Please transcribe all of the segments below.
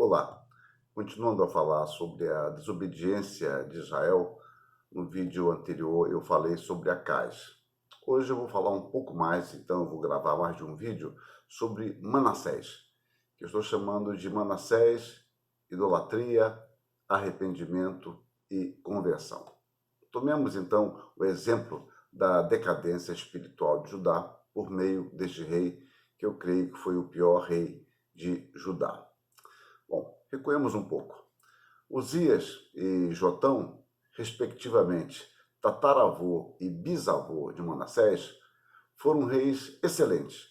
Olá, continuando a falar sobre a desobediência de Israel, no vídeo anterior eu falei sobre Acais. Hoje eu vou falar um pouco mais, então eu vou gravar mais de um vídeo sobre Manassés, que eu estou chamando de Manassés, idolatria, arrependimento e conversão. Tomemos então o exemplo da decadência espiritual de Judá por meio deste rei, que eu creio que foi o pior rei de Judá. Bom, recuemos um pouco. Uzias e Jotão, respectivamente, tataravô e bisavô de Manassés, foram reis excelentes,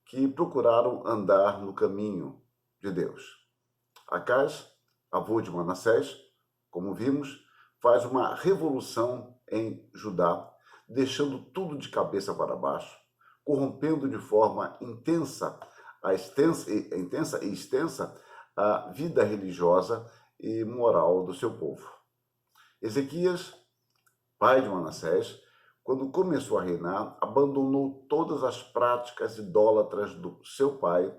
que procuraram andar no caminho de Deus. Acás, avô de Manassés, como vimos, faz uma revolução em Judá, deixando tudo de cabeça para baixo, corrompendo de forma intensa e extensa a vida religiosa e moral do seu povo. Ezequias, pai de Manassés, quando começou a reinar, abandonou todas as práticas idólatras do seu pai,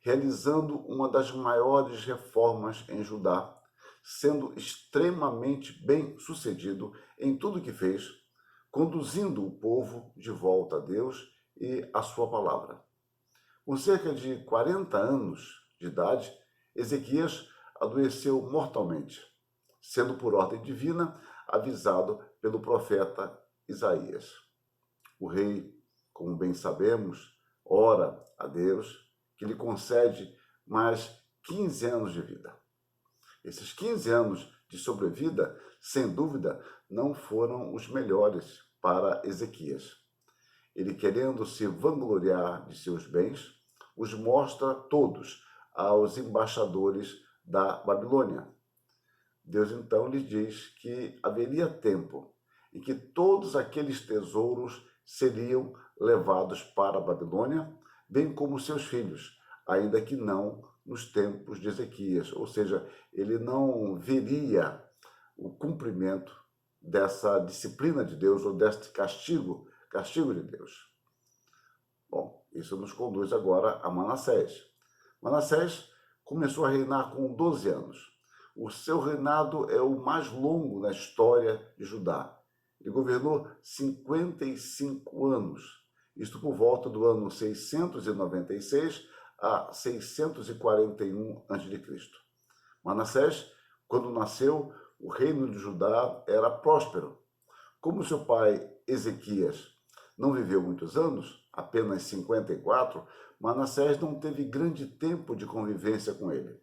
realizando uma das maiores reformas em Judá, sendo extremamente bem-sucedido em tudo que fez, conduzindo o povo de volta a Deus e a sua palavra. Com cerca de 40 anos de idade, Ezequias adoeceu mortalmente, sendo por ordem divina avisado pelo profeta Isaías. O rei, como bem sabemos, ora a Deus que lhe concede mais 15 anos de vida. Esses 15 anos de sobrevida, sem dúvida, não foram os melhores para Ezequias. Ele, querendo se vangloriar de seus bens, os mostra todos aos embaixadores da Babilônia. Deus então lhe diz que haveria tempo em que todos aqueles tesouros seriam levados para a Babilônia, bem como seus filhos, ainda que não nos tempos de Ezequias, ou seja, ele não veria o cumprimento dessa disciplina de Deus ou deste castigo de Deus. Bom, isso nos conduz agora a Manassés. Manassés começou a reinar com 12 anos. O seu reinado é o mais longo na história de Judá. Ele governou 55 anos, isto por volta do ano 696 a 641 a.C. Manassés, quando nasceu, o reino de Judá era próspero. Como seu pai Ezequias não viveu muitos anos, apenas 54, Manassés não teve grande tempo de convivência com ele.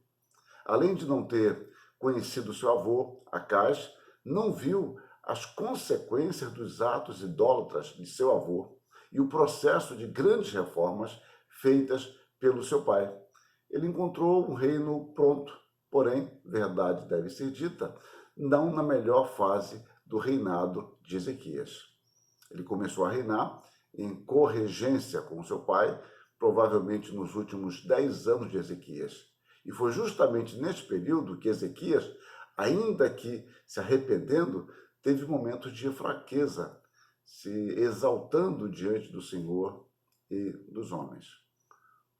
Além de não ter conhecido seu avô, Acás, não viu as consequências dos atos idólatras de seu avô e o processo de grandes reformas feitas pelo seu pai. Ele encontrou um reino pronto, porém, verdade deve ser dita, não na melhor fase do reinado de Ezequias. Ele começou a reinar em corregência com seu pai, provavelmente nos últimos 10 anos de Ezequias. E foi justamente neste período que Ezequias, ainda que se arrependendo, teve momentos de fraqueza, se exaltando diante do Senhor e dos homens.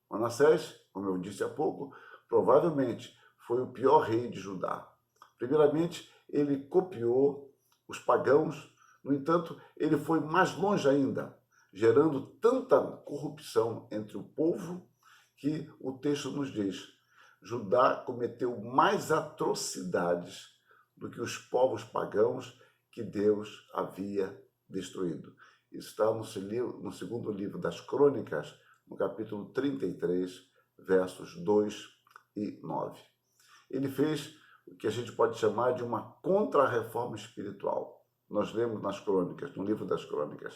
Manassés, como eu disse há pouco, provavelmente foi o pior rei de Judá. Primeiramente, ele copiou os pagãos, no entanto, ele foi mais longe ainda, gerando tanta corrupção entre o povo que o texto nos diz: Judá cometeu mais atrocidades do que os povos pagãos que Deus havia destruído. Isso está no segundo livro das Crônicas, no capítulo 33, versos 2 e 9. Ele fez o que a gente pode chamar de uma contra-reforma espiritual. Nós lemos nas Crônicas, no livro das Crônicas.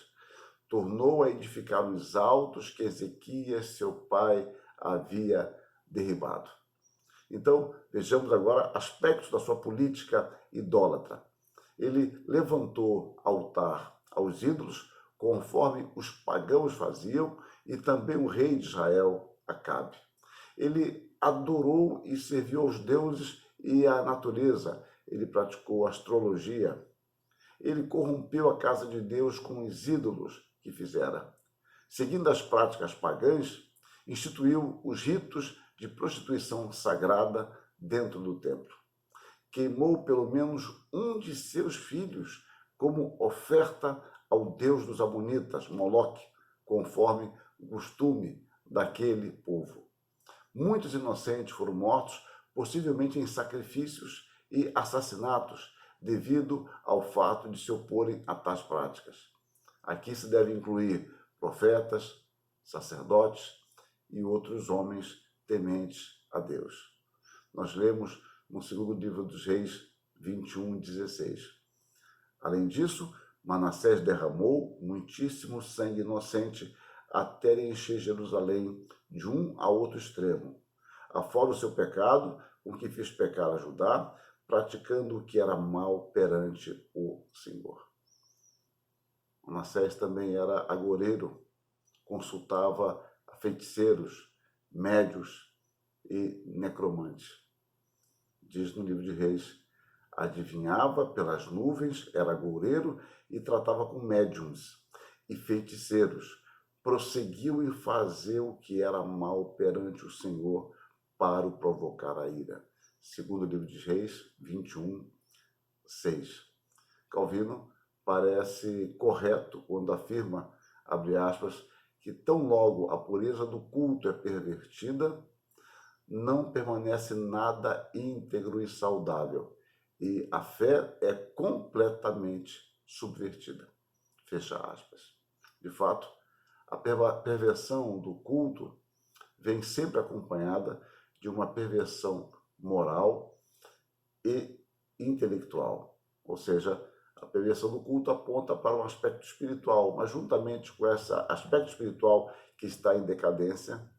Tornou a edificar os altos que Ezequias, seu pai, havia derribado. Então, vejamos agora aspectos da sua política idólatra. Ele levantou altar aos ídolos, conforme os pagãos faziam, e também o rei de Israel, Acabe. Ele adorou e serviu aos deuses e à natureza. Ele praticou astrologia. Ele corrompeu a casa de Deus com os ídolos que fizera. Seguindo as práticas pagãs, instituiu os ritos de prostituição sagrada dentro do templo. Queimou pelo menos um de seus filhos como oferta ao deus dos amonitas, Moloque, conforme o costume daquele povo. Muitos inocentes foram mortos, possivelmente em sacrifícios e assassinatos, devido ao fato de se oporem a tais práticas. Aqui se deve incluir profetas, sacerdotes e outros homens tementes a Deus. Nós lemos no segundo livro dos Reis 21:16. Além disso, Manassés derramou muitíssimo sangue inocente até encher Jerusalém de um a outro extremo, afora o seu pecado, com que fez pecar a Judá, praticando o que era mal perante o Senhor. Manassés também era agoureiro, consultava feiticeiros, médios e necromantes. Diz no livro de Reis, adivinhava pelas nuvens, era agoureiro e tratava com médiuns e feiticeiros. Prosseguiu em fazer o que era mal perante o Senhor para o provocar a ira. Segundo livro de Reis 21:6. Calvino parece correto quando afirma, abre aspas, que tão logo a pureza do culto é pervertida, não permanece nada íntegro e saudável, e a fé é completamente subvertida. Fecha aspas. De fato, a perversão do culto vem sempre acompanhada de uma perversão moral e intelectual. Ou seja, a perversão do culto aponta para um aspecto espiritual, mas juntamente com esse aspecto espiritual que está em decadência,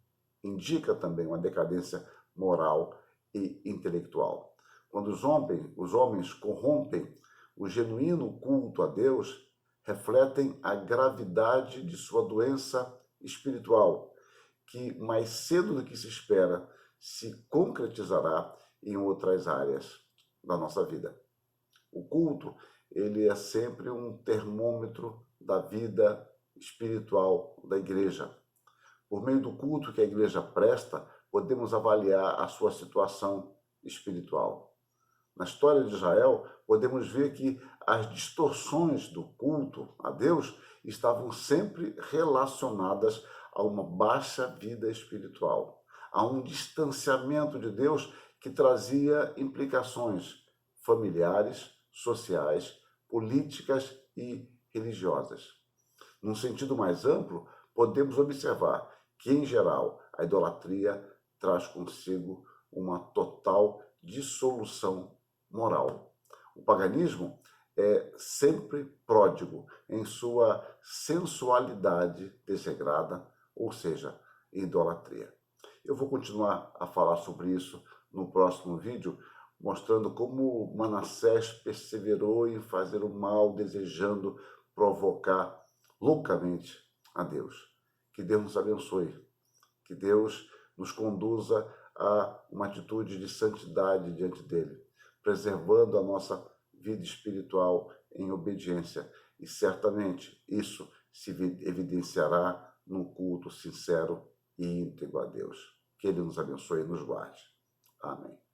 indica também uma decadência moral e intelectual. Quando os homens corrompem o genuíno culto a Deus, refletem a gravidade de sua doença espiritual, que mais cedo do que se espera se concretizará em outras áreas da nossa vida. O culto, ele é sempre um termômetro da vida espiritual da igreja. Por meio do culto que a igreja presta, podemos avaliar a sua situação espiritual. Na história de Israel, podemos ver que as distorções do culto a Deus estavam sempre relacionadas a uma baixa vida espiritual, a um distanciamento de Deus que trazia implicações familiares, sociais, políticas e religiosas. Num sentido mais amplo, podemos observar que, em geral, a idolatria traz consigo uma total dissolução moral. O paganismo é sempre pródigo em sua sensualidade desregrada, ou seja, idolatria. Eu vou continuar a falar sobre isso no próximo vídeo, mostrando como Manassés perseverou em fazer o mal, desejando provocar loucamente a Deus. Que Deus nos abençoe, que Deus nos conduza a uma atitude de santidade diante dele, preservando a nossa vida espiritual em obediência. E certamente isso se evidenciará num culto sincero e íntegro a Deus. Que ele nos abençoe e nos guarde. Amém.